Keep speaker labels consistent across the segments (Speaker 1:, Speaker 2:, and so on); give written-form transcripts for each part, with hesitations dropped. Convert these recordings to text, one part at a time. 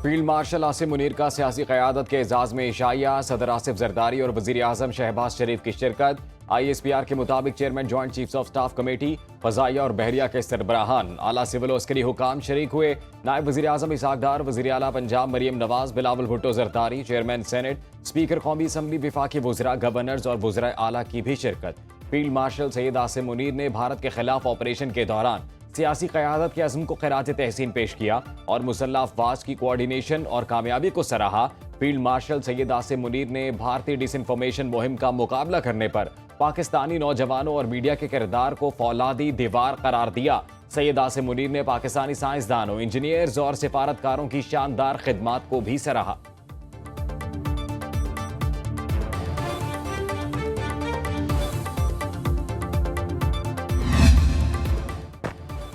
Speaker 1: Field marshal Asim Munir का सियासी क़यादत के एजाज़ में इशाया, सदर आसिफ जरदारी और वज़ीर आज़म शहबाज शरीफ की शिरकत। ISPR के मुताबिक chairman joint chiefs of staff committee, फ़ज़ाइया और बहरिया के सरबराहान, आला सिविल और अस्करी हुकाम शरीक हुए। नायब वज़ीर आज़म इसहाक डार, वज़ीर आला Punjab Maryam Nawaz, Bilawal Bhutto Zardari, chairman senate, speaker कौमी असम्बली, विफाकी वज़रा, गवर्नर्स और वज़राए आला की भी शिरकत। फील्ड मार्शल सैयद आसिम मुनीर ने भारत के खिलाफ ऑपरेशन के दौरान सियासी क़यादत के अज़्म को खिराज तहसीन पेश किया और मुसल्लह अफ़वाज की कोऑर्डिनेशन और कामयाबी को सराहा। फील्ड मार्शल सैयद आसिम मुनीर ने भारतीय डिसइंफॉर्मेशन मुहिम का मुकाबला करने पर पाकिस्तानी नौजवानों और मीडिया के किरदार को फौलादी दीवार करार दिया। सैयद आसिम मुनीर ने पाकिस्तानी साइंसदानों, इंजीनियर्स और सिफारतकारों की शानदार खिदमात को भी सराहा।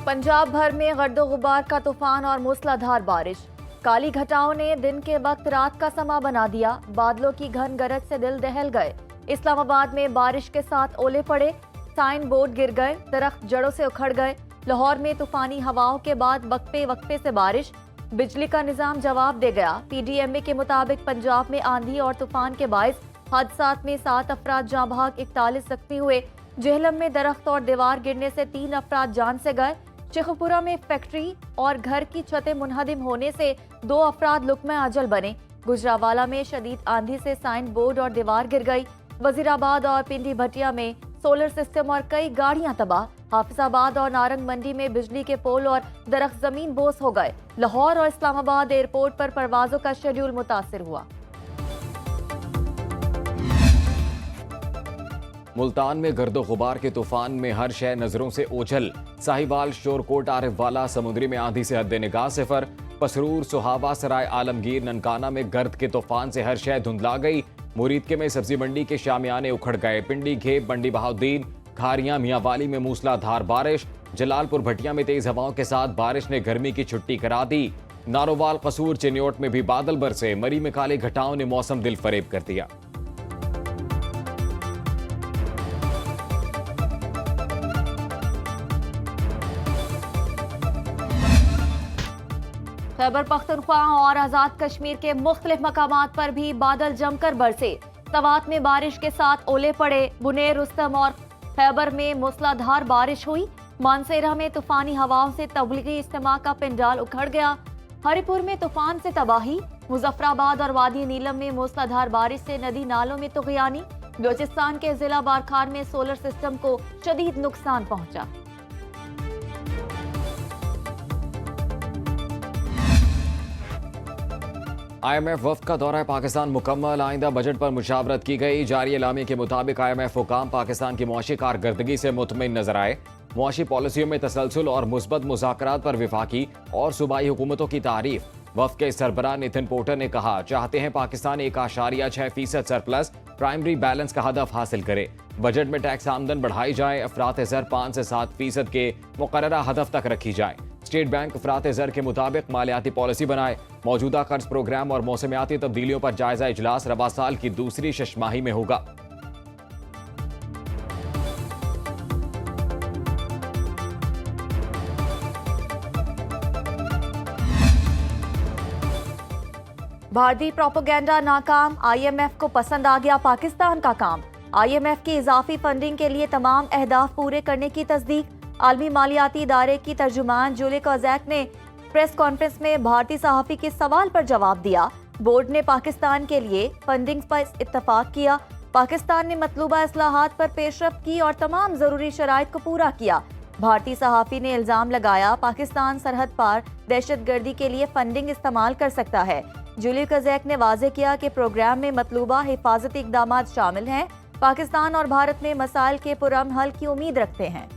Speaker 2: पंजाब भर में गर्दो गुबार का तूफान और मूसलाधार बारिश। काली घटाओं ने दिन के वक्त रात का समा बना दिया। बादलों की घन गरज से दिल दहल गए। इस्लामाबाद में बारिश के साथ ओले पड़े, साइन बोर्ड गिर गए, दरख्त जड़ों से उखड़ गए। लाहौर में तूफानी हवाओं के बाद वक्फे वक्फे से बारिश, बिजली का निजाम जवाब दे गया। PDMA के मुताबिक पंजाब में आंधी और तूफान के बायस हादसात में 7 अफराद जाँ बहक, 41 जख्मी हुए। जेहलम में दरख्त और दीवार गिरने से 3 अफराद जान से गए। शेखपुरा में फैक्ट्री और घर की छतें मुनहदिम होने से 2 अफराद लुकमा अजल बने। गुजरावाला में शदीद आंधी से साइन बोर्ड और दीवार गिर गई। वजीराबाद और पिंडी भटिया में सोलर सिस्टम और कई गाड़ियां तबाह। हाफिजाबाद और नारंग मंडी में बिजली के पोल और दरख्त जमीन बोस हो गए। लाहौर और इस्लामाबाद एयरपोर्ट पर परवाजों का शेड्यूल मुतासिर हुआ।
Speaker 1: मुल्तान में गर्दो गुबार के तूफान में हर शय नजरों से ओझल। साहिवाल, शोरकोट, आरिफ वाला, समुद्री में आंधी से हद निगाह सिफर। पसरूर, सुहावा, सराय आलमगीर, ननकाना में गर्द के तूफान से हर शय धुंधला गई। मुरीदके में सब्जी मंडी के शामियाने उखड़ गए। पिंडी, घेप, बंडी बहाउद्दीन, खारियां, मियांवाली में मूसलाधार बारिश। जलालपुर भटिया में तेज हवाओं के साथ बारिश ने गर्मी की छुट्टी करा दी। नारोवाल, कसूर, चिन्योट में भी बादल बरसे। मरी में काले घटाओं ने मौसम दिल फरेब कर दिया।
Speaker 2: खैबर पख्तूनख्वा और आजाद कश्मीर के मुख्तलिफ मकामात पर भी बादल जमकर बरसे। सवात में बारिश के साथ ओले पड़े। बुनेर, रुस्तम और खैबर में मूसलाधार बारिश हुई। मानसेरा में तूफानी हवाओं से तबलीगी इज्तिमा का पंडाल उखड़ गया। हरिपुर में तूफान से तबाही। मुजफ्फराबाद और वादी नीलम में मूसलाधार बारिश से नदी नालों में तुग़यानी। बलूचिस्तान के जिला बारखान में सोलर सिस्टम को शदीद नुकसान पहुंचा।
Speaker 1: IMF वफ्द का दौरा पाकिस्तान मुकम्मल। आइंदा बजट पर मुशावरत की गई। जारी एलामी के मुताबिक IMF हुकाम पाकिस्तान की मुआशी कारकर्दगी से मुतमईन नजर आए। मुआशी पॉलिसियों में तसलसल और मुस्बत मुज़ाकरात पर विफाकी और सूबाई हुकूमतों की तारीफ। वफ्द के सरबराह नितिन पोटर ने कहा, चाहते हैं पाकिस्तान 1.6% सरप्लस प्राइमरी बैलेंस का हदफ हासिल करे। बजट में टैक्स आमदन बढ़ाई जाए। अफरात ज़र 5 से 7% के मुकर्ररा हदफ तक रखी जाए। स्टेट बैंक अफरात ज़र के मुताबिक मालियाती पॉलिसी बनाए। मौजूदा कर्ज प्रोग्राम और मौसमियाती तब्दीलियों पर जायजा इजलास रवा साल की दूसरी शशमाही में होगा।
Speaker 2: भारतीय प्रोपेगेंडा नाकाम। IMF को पसंद आ गया पाकिस्तान का काम। IMF की इजाफी फंडिंग के लिए तमाम अहदाफ पूरे करने की तस्दीक। आलमी मालियाती इदारे की तर्जुमान जूली कोजैक ने प्रेस कॉन्फ्रेंस में भारतीय सहाफ़ी के सवाल पर जवाब दिया। बोर्ड ने पाकिस्तान के लिए फंडिंग पर इत्तफाक किया। पाकिस्तान ने मतलूबा इस्लाहात पर पेशरफ्त की और तमाम जरूरी शराइत को पूरा किया। भारतीय सहाफ़ी ने इल्जाम लगाया, पाकिस्तान सरहद पार दहशतगर्दी के लिए फंडिंग इस्तेमाल कर सकता है। जूली कोजैक ने वाज़ेह किया कि प्रोग्राम में मतलूबा हिफाजती इक़दामात शामिल हैं। पाकिस्तान और भारत में मसाइल के पुरअमन हल की उम्मीद रखते हैं।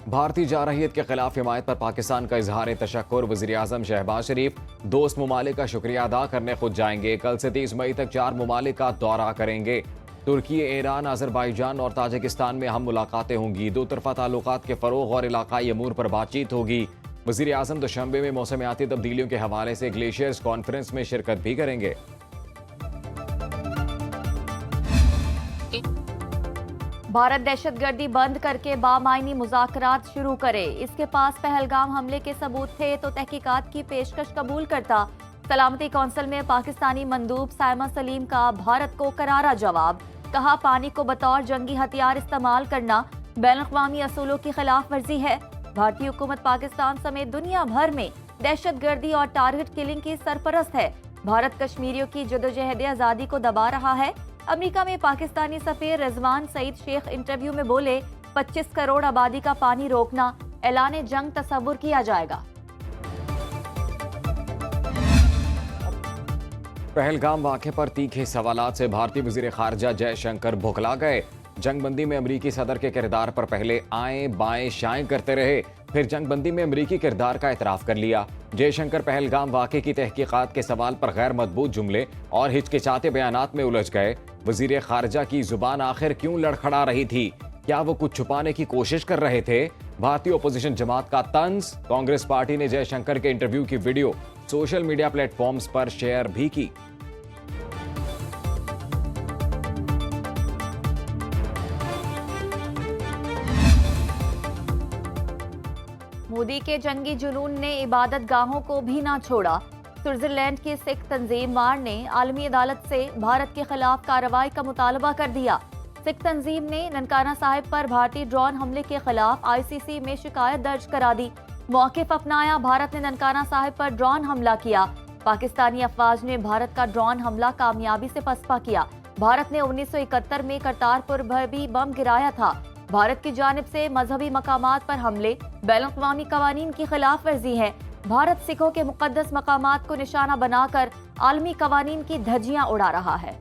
Speaker 1: भारतीय जारहियत के खिलाफ हिमायत पर पाकिस्तान का इजहार तशक्कुर। वज़ीर आज़म शहबाज शरीफ दोस्त ममालिक का शुक्रिया अदा करने खुद जाएंगे। कल से 30 मई तक 4 ममालिक का दौरा करेंगे। तुर्की, ईरान, अज़रबैजान और ताजिकिस्तान में हम मुलाकातें होंगी। दो तरफ़ा ताल्लुकात के फ़रोग़ और इलाकाई अमूर पर बातचीत होगी। वज़ीर आज़म दुशंबे में मौसमियाती तब्दीलियों के हवाले से ग्लेशियर्स कॉन्फ्रेंस में शिरकत भी करेंगे।
Speaker 2: भारत दहशतगर्दी बंद करके बामायनी मुज़ाकरात शुरू करे। इसके पास पहलगाम हमले के सबूत थे तो तहकीकात की पेशकश कबूल करता। सलामती कौंसिल में पाकिस्तानी मंदूब साइमा सलीम का भारत को करारा जवाब। कहा, पानी को बतौर जंगी हथियार इस्तेमाल करना बैनुल-अक़वामी असूलों की खिलाफ वर्जी है। भारतीय हुकूमत पाकिस्तान समेत दुनिया भर में दहशतगर्दी और टारगेट किलिंग की सरपरस्त है। भारत कश्मीरियों की जदोजहद आज़ादी को दबा रहा है। अमेरिका में पाकिस्तानी सफीर रिजवान सईद शेख इंटरव्यू में बोले, 25 करोड़ आबादी का पानी रोकना ऐलान जंग तस्वुर किया जाएगा।
Speaker 1: पहलगाम वाक़े पर तीखे सवालात से भारतीय वज़ीर ख़ारजा जयशंकर बौखला गए। जंगबंदी में अमरीकी सदर के किरदार पर पहले आएं बाएं शाएं करते रहे, फिर जंगबंदी में अमरीकी किरदार का एतराफ़ कर लिया। जयशंकर पहलगाम वाक़े की तहकीकात के सवाल पर गैर मजबूत जुमले और हिचकिचाते बयानात में उलझ गए। वज़ीर ख़ारजा की ज़ुबान आखिर क्यों लड़खड़ा रही थी? क्या वो कुछ छुपाने की कोशिश कर रहे थे? भारतीय ओपोजिशन जमात का तंज। कांग्रेस पार्टी ने जयशंकर के इंटरव्यू की वीडियो सोशल मीडिया प्लेटफॉर्म्स पर शेयर भी की।
Speaker 2: मोदी के जंगी जुनून ने इबादत गाहों को भी ना छोड़ा। स्विट्जरलैंड की सिख तंजीम मार ने आलमी अदालत से भारत के खिलाफ कार्रवाई का मुतालबा कर दिया। सिख तंजीम ने ननकाना साहिब पर भारतीय ड्रोन हमले के खिलाफ ICC में शिकायत दर्ज करा दी। मौक़िफ़ अपनाया, भारत ने ननकाना साहिब पर ड्रोन हमला किया। पाकिस्तानी अफवाज ने भारत का ड्रोन हमला कामयाबी से पसपा किया। भारत ने 1971 में करतारपुर पर भी बम गिराया था। भारत की जानिब से मजहबी मकामात पर हमले बैनुल-अक़वामी कवानीन की खिलाफ वर्जी है। भारत सिखों के मुक़द्दस मकामात को निशाना बनाकर आलमी कवानीन की धज्जियां उड़ा रहा है।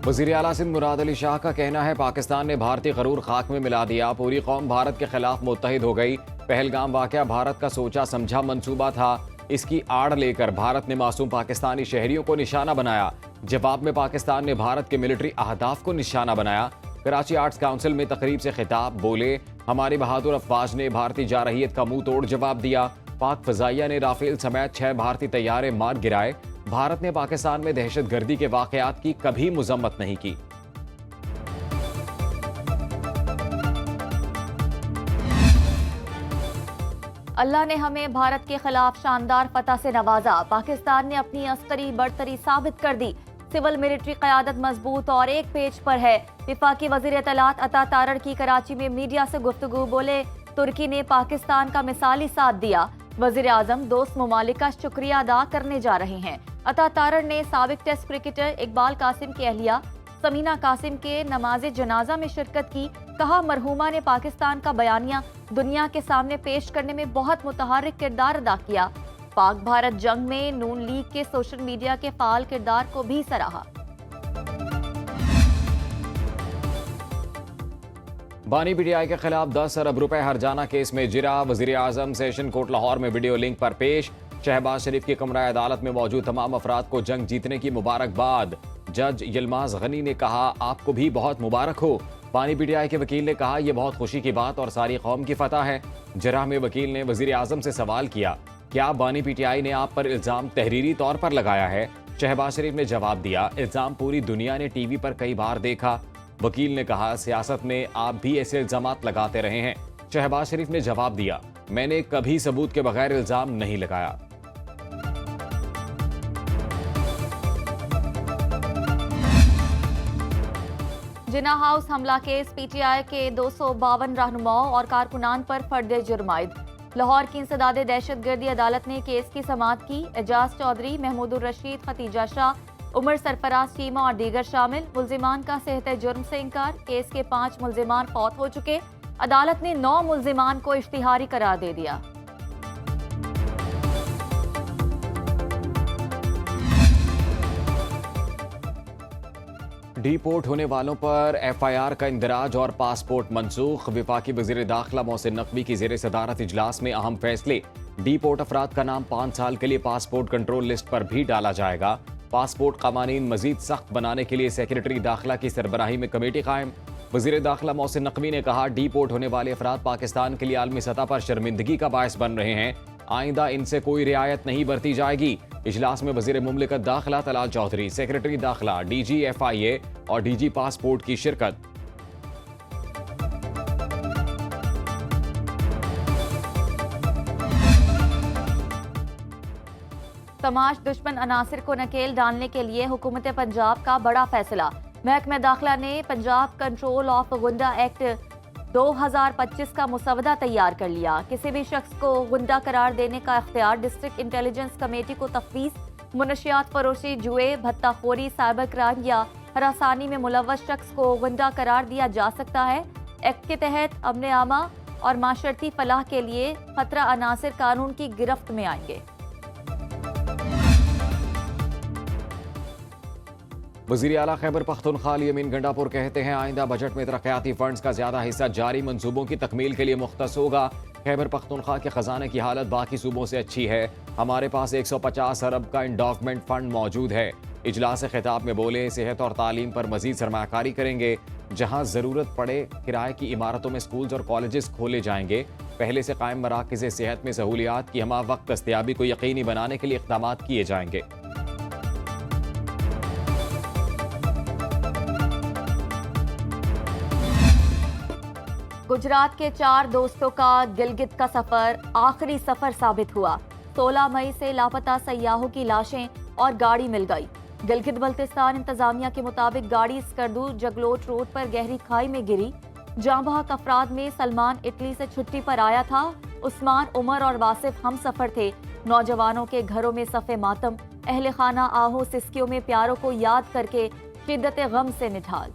Speaker 1: वज़ीर आला सिंध मुराद अली शाह का कहना है, पाकिस्तान ने भारतीय गरूर खाक में मिला दिया। पूरी कौम भारत के खिलाफ मुत्तहिद हो गई। पहलगाम वाक़या भारत का सोचा समझा मंसूबा था। इसकी आड़ लेकर भारत ने मासूम पाकिस्तानी शहरियों को निशाना बनाया। जवाब में पाकिस्तान ने भारत के मिलिट्री अहदाफ को निशाना बनाया। कराची आर्ट्स काउंसिल में तकरीब से खिताब बोले, हमारी बहादुर अफवाज ने भारतीय जारहियत का मुंह तोड़ जवाब दिया। पाक फ़ज़ाइया ने राफेल समेत 6 भारतीय तैयारे मार गिराए। भारत ने पाकिस्तान में दहशतगर्दी के वाक़यात की कभी मुज़म्मत नहीं की।
Speaker 2: अल्लाह ने हमें भारत के खिलाफ शानदार फतह से नवाजा। पाकिस्तान ने अपनी अस्करी बढ़तरी साबित कर दी। सिविल मिलिट्री क़यादत मजबूत और एक पेज पर है। विफाकी वज़ीर इत्तलात अता तारड़ की कराची में मीडिया से गुफ्तगू, बोले, तुर्की ने पाकिस्तान का मिसाली साथ दिया। वज़ीर आज़म दोस्त ममालिक का शुक्रिया अदा करने जा रहे हैं। अता तारड़ ने साबिक टेस्ट क्रिकेटर इकबाल कासिम की अहलिया समीना कासिम के नमाज जनाजा में शिरकत की। कहा, मरहूमा ने पाकिस्तान का बयानिया दुनिया के सामने पेश करने में बहुत मुतहर्रिक किरदार अदा किया। पाक भारत जंग में नून लीग के सोशल मीडिया के फाल किरदार को भी सराहा।
Speaker 1: बानी PTI के खिलाफ 10 अरब रुपए हर्जाना केस में जिरा। वज़ीर आज़म सेशन कोर्ट लाहौर में वीडियो लिंक पर पेश। शहबाज शरीफ की कमरा अदालत में मौजूद तमाम अफराद को जंग जीतने की मुबारकबाद। जज यलमाज गनी ने कहा, आपको भी बहुत मुबारक हो। बानी PTI के वकील ने कहा, यह बहुत खुशी की बात और सारी कौम की फतह है। जराह में वकील ने वज़ीर आज़म से सवाल किया, क्या बानी PTI ने आप पर इल्ज़ाम तहरीरी तौर पर लगाया है? शहबाज शरीफ ने जवाब दिया, इल्ज़ाम पूरी दुनिया ने TV पर कई बार देखा। वकील ने कहा, सियासत में आप भी ऐसे इल्ज़ामात लगाते रहे हैं। शहबाज शरीफ ने जवाब दिया, मैंने कभी सबूत के बगैर इल्ज़ाम नहीं लगाया।
Speaker 2: जिन्ना हाउस हमला केस PTI के 252 रहनुमाओं और कारकुनान पर फर्द जुर्म आयद। लाहौर की इंसदाद दहशतगर्दी अदालत ने केस की समाअत की। एजाज चौधरी, महमूदुर रशीद, खतीजा शाह, उमर सरफराज चीमा और दीगर शामिल। मुल्जिमान का सेहत जुर्म से इनकार। केस के 5 मुल्जिमान फौत हो चुके। अदालत ने 9 मुल्जिमान को इश्तिहारी करार दे दिया।
Speaker 1: डिपोर्ट होने वालों पर FIR का इंदराज और पासपोर्ट मनसूख। विफाकी वज़ीर दाखिला मोहसिन नकवी की ज़ेर सदारत इजलास में अहम फैसले। डिपोर्ट अफराद का नाम 5 साल के लिए पासपोर्ट कंट्रोल लिस्ट पर भी डाला जाएगा। पासपोर्ट क़वानीन मजीद सख्त बनाने के लिए सेक्रेटरी दाखिला की सरबराही में कमेटी कायम। वज़ीर दाखिला मोहसिन नकवी ने कहा, डिपोर्ट होने वाले अफराद पाकिस्तान के लिए आलमी सतह पर शर्मिंदगी का बायस बन रहे हैं। आइंदा इनसे कोई रियायत नहीं बरती जाएगी। इजलास में वजीर मुमलिकत दाखिला तलाल चौधरी, सेक्रेटरी दाखिला, DG FIA और DG पासपोर्ट की शिरकत।
Speaker 2: समाज दुश्मन अनासिर को नकेल डालने के लिए हुकूमत पंजाब का बड़ा फैसला। महकमा दाखिला ने पंजाब कंट्रोल ऑफ गुंडा एक्ट 2025 का मुसवदा तैयार कर लिया। किसी भी शख्स को गुंडा करार देने का इख्तियार डिस्ट्रिक्ट इंटेलिजेंस कमेटी को तफवीज। मुनशियात फरोशी, जुए, भत्ताखोरी, साइबर क्राइम या हरासानी में मुलव्वस शख्स को गुंडा करार दिया जा सकता है। एक्ट के तहत अमन आमा और माशरती फलाह के लिए खतरा अनासिर कानून की गिरफ्त में आएंगे।
Speaker 1: वज़ीर आला खैबर पख्तूनख्वा यमीन गंडापुर कहते हैं आइंदा बजट में तरक्याती फंड्स का ज्यादा हिस्सा जारी मंसूबों की तकमील के लिए मुख्तस होगा। खैबर पख्तूनख्वा के खजाने की हालत बाकी सूबों से अच्छी है। हमारे पास 150 अरब का इंडोवमेंट फंड मौजूद है। इजलास खिताब में बोले सेहत और तालीम पर मजीद सरमाकारी करेंगे। जहां जरूरत पड़े किराए की इमारतों में स्कूल्स और कॉलेजेस खोले जाएंगे। पहले से कायम मराकज़ सेहत में सहूलियात की हमा वक्त दस्तयाबी को यकीनी बनाने के लिए इक़दाम किए जाएंगे।
Speaker 2: गुजरात के 4 दोस्तों का गिलगित का सफर आखिरी सफर साबित हुआ। 16 मई से लापता सयाहों की लाशें और गाड़ी मिल गई। गिलगित बल्तिस्तान इंतजामिया के मुताबिक गाड़ी स्कर्दू जगलोट रोड पर गहरी खाई में गिरी। जाँ बहक अफराद में सलमान इटली से छुट्टी पर आया था। उस्मान, उमर और वासिफ हम सफर थे। नौजवानों के घरों में सफ़े मातम, अहले खाना आहों सिस्कियों में प्यारों को याद करके शिद्दत गम से निढाल।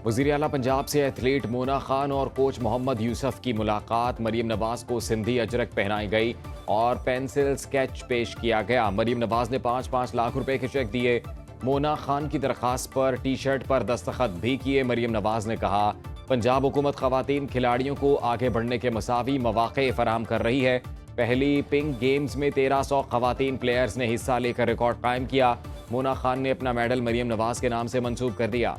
Speaker 1: वज़ीर आला पंजाब से एथलीट मोना खान और कोच मोहम्मद यूसुफ की मुलाकात। मरीम नवाज को सिंधी अजरक पहनाई गई और पेंसिल स्केच पेश किया गया। मरीम नवाज ने 5-5 लाख रुपए के चेक दिए। मोना खान की दरखास्त पर टी-शर्ट पर दस्तखत भी किए। मरीम नवाज ने कहा पंजाब हुकूमत खवातीन खिलाड़ियों को आगे बढ़ने के मसावी मौक़े फराहम कर रही है। पहली पिंक गेम्स में 1300 खवातीन प्लेयर्स ने हिस्सा लेकर रिकॉर्ड कायम किया। मोना खान ने अपना मेडल मरीम नवाज के नाम से मंसूब कर दिया।